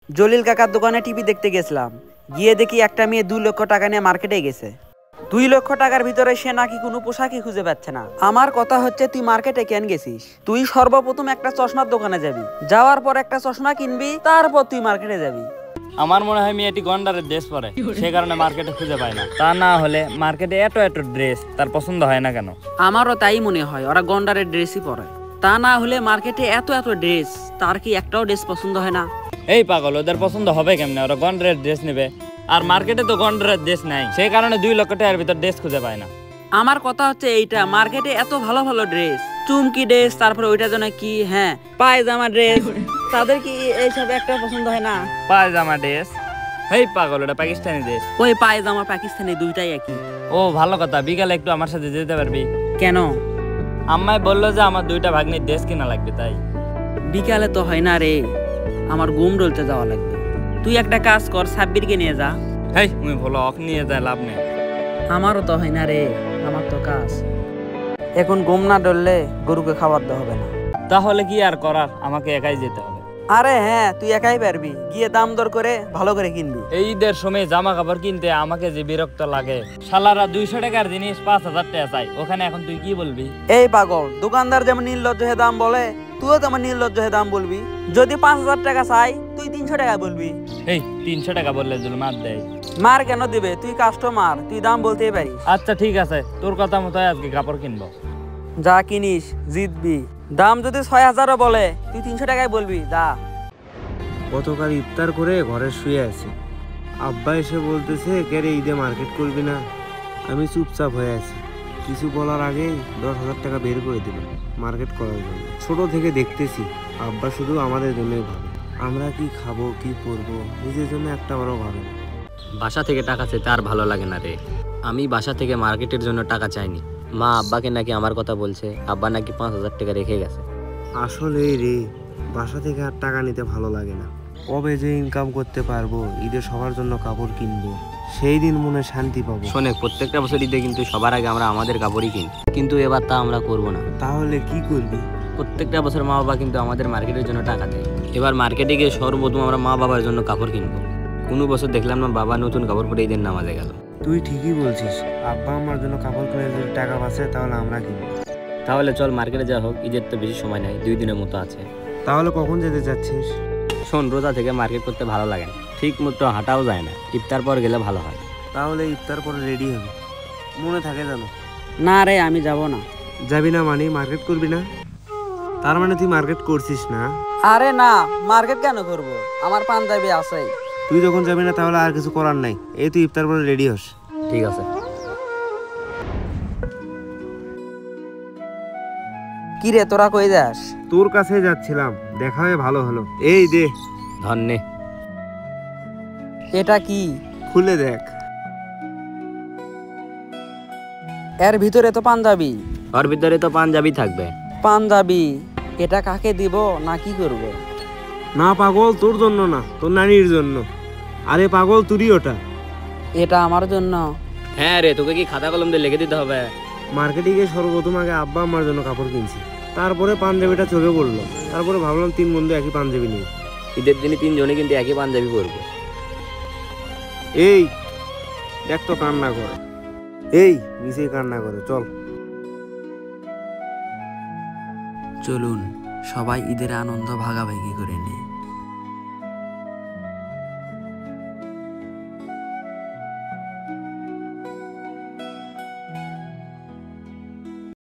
জলিল কাকার দোকানে টিভি দেখতে গেছিলাম, গিয়ে দেখি একটা মেয়ে 2 লক্ষ টাকা নিয়ে মার্কেটে গেছে। 2 লক্ষ টাকার ভিতরে সে নাকি কোনো পোশাকই খুঁজে পাচ্ছে না। আমার কথা হচ্ছে, তুই মার্কেটে কেন গেছিস? তুই সর্বপ্রথম একটা চশমার দোকানে যাবি, যাওয়ার পর একটা চশমা কিনবি, তারপর তুই মার্কেটে যাবি। আমার মনে হয় মেয়েটি গন্ডারের ড্রেস পরে, সে কারণে মার্কেটে খুঁজে পায় না। তা না হলে মার্কেটে এত এত ড্রেস তার পছন্দ হয় না কেন? আমারও তাই মনে হয়, ওরা গন্ডারের ড্রেসই পরে। তা না হলে মার্কেটে এত এত ড্রেস, তার কি একটাও ড্রেস পছন্দ হয় না? এই পাগল, ওদের পছন্দ হবে কেমনে? ওরা গন্ডারের ড্রেস নেবে, আর মার্কেটে তো গন্ডারের ড্রেস নাই, সেই কারণে 2 লক্ষ টাকার ভিতর ড্রেস খুঁজে পায় না। আমার কথা হচ্ছে এইটা, মার্কেটে এত ভালো ভালো ড্রেস, চুমকি ড্রেস, তারপরে ওইটা যেন কি, হ্যাঁ পায়জামা ড্রেস, তাদের কি এইসব একটা পছন্দ হয় না? পায়জামা ড্রেস? এই পাগল, ওটা পাকিস্তানি ড্রেস। ওই পায়জামা পাকিস্তানি দুইটাই একই। ও ভালো কথা, বিকালে একটু আমার সাথে যেতে পারবি? কেন? আম্মাই বললো যে আমার 2টা ভাগ্নির ড্রেস কিনা লাগবে, তাই। বিকালে তো হয় না রে, আমার ঘুম ডলতে যাওয়া লাগবে। তুই একটা কাজ কর, সাব্বিরকে নিয়ে যা। হেই তুমি বলো, অফ নিয়ে যায় লাভ নেই। আমারও তো হয় না রে, আমার তো কাজ। এখন ঘুম না ডললে গরুকে খাবার দেওয়া হবে না। তাহলে কি আর করার, আমাকে একাই যেতে হবে। আরে হ্যাঁ, তুই একাই পারবি, গিয়ে দাম দর করে ভালো করে কিনবি। এই ঈদের সময় জামা কাপড় কিনতে আমাকে যে বিরক্ত লাগে, শালারা 200 টাকার জিনিস 5000 টাকা চাই, ওখানে এখন তুই কি বলবি? এই পাগল, দোকানদার যেমন নির্লজ্জ হয়ে দাম বলে, তুইও তেমন নির্লজ্জ হয়ে দাম বলবি। যদি 5000 টাকা চাই, তুই 300 টাকা বলবি। এই 300 টাকা বললে যদি মার দেয়? মার কেন দিবে? তুই কাস্টমার, তুই দাম বলতেই পারিস। আচ্ছা ঠিক আছে, তোর কথা মতো আজকে কাপড় কিনবো। যা কিনিস জিতবি। দাম যদি 6000ও বলে, তুই 300 টাকায় বলবি, যা। গতকাল ইফতার করে ঘরে শুয়ে আছি, আব্বা এসে বলতেছে কেরে ঈদে মার্কেট করবি না? আমি চুপচাপ হয়ে আছি। কিছু বলার আগেই 10,000 টাকা বের করে দিল মার্কেট করার জন্য। ছোট থেকে দেখতেছি আব্বা শুধু আমাদের জন্যই ভাবে, আমরা কি খাবো কি করবো, নিজের জন্য একটা বারও ভাবে না। বাসা থেকে টাকা চাইতে আর ভালো লাগে না রে। আমি বাসা থেকে মার্কেটের জন্য টাকা চাইনি, মা আব্বাকে নাকি আমার কথা বলছে, আব্বা নাকি 5,000 টাকা রেখে গেছে। আসলে রে, বাসা থেকে আর টাকা নিতে ভালো লাগে না। কবে যে ইনকাম করতে পারবো, ঈদে সবার জন্য কাপড় কিনবো, সেই দিন মনে শান্তি পাবো। শোনে, প্রত্যেকটা বছর ঈদে কিন্তু সবার আগে আমরা আমাদের কাপড়ই কিনি, কিন্তু এবার তা আমরা করবো না। তাহলে কি করবি? প্রত্যেকটা বছর মা বাবা কিন্তু আমাদের মার্কেটের জন্য টাকা দেয়, এবার মার্কেটে গিয়ে সর্বপ্রথম আমরা মা বাবার জন্য কাপড় কিনবো। কোনো বছর দেখলাম না বাবা নতুন কাপড় পরে ঈদের নামাজে গেল। তুই ঠিকই বলছিস, আব্বা আমার জন্য কাপড় কিনে যদি টাকা বাঁচে তাহলে আমরা কিনবো। তাহলে চল মার্কেটে যাওয়া হোক, ঈদের তো বেশি সময় নেই, 2 দিনের মতো আছে। তাহলে কখন যেতে চাচ্ছিস? শোন, রোজা থেকে মার্কেট করতে ভালো লাগে না, ঠিক মতো হাঁটাও যায় না, ইফতার পর গেলে ভালো হয়। তাহলে ইফতার পরে রেডি হবে, মনে থাকে জানো? না রে, আমি যাব না। যাবি না মানে মার্কেট করবি না? তার মানে তুই মার্কেট করছিস না? আরে না, মার্কেট কেন করব? আমার পাঞ্জাবি আছে। তুই যখন যাবি না তাহলে আর কিছু করার নাই, এই তুই ইফতার পরে রেডি হস। ঠিক আছে। কি রে, তোরা কই যাস? তোর কাছে যাচ্ছিলাম, দেখা হয়ে ভালো হলো। এই দে, ধন্যে। এটা কি? খুলে দেখ। এর ভিতরে তো পাঞ্জাবি। ওর ভিতরে তো পাঞ্জাবি থাকবে। পাঞ্জাবি? এটা কাকে দিব না কি করব? না পাগল, তোর জন্য না, তোর নানির জন্য। আরে পাগল, তুই ওটা। এটা আমার জন্য? হ্যাঁ রে, তোকে কি খাতা কলম দিয়ে লিখে দিতে হবে? মার্কেটে গিয়ে সর্বপ্রথম আগে আব্বা আমার জন্য কাপড় কিনছি, তারপরে পাঞ্জাবিটা চোখে পড়লো, তারপরে ভাবলাম 3 বন্ধু একই পাঞ্জাবি নিই। ঈদের দিনে 3 জনে কিন্তু একই পাঞ্জাবি পরবো। এই দেখ তো কান্না করে, এই নিচেই কান্না করে। চল চলুন সবাই ঈদের আনন্দ ভাগাভাগি করে নিই।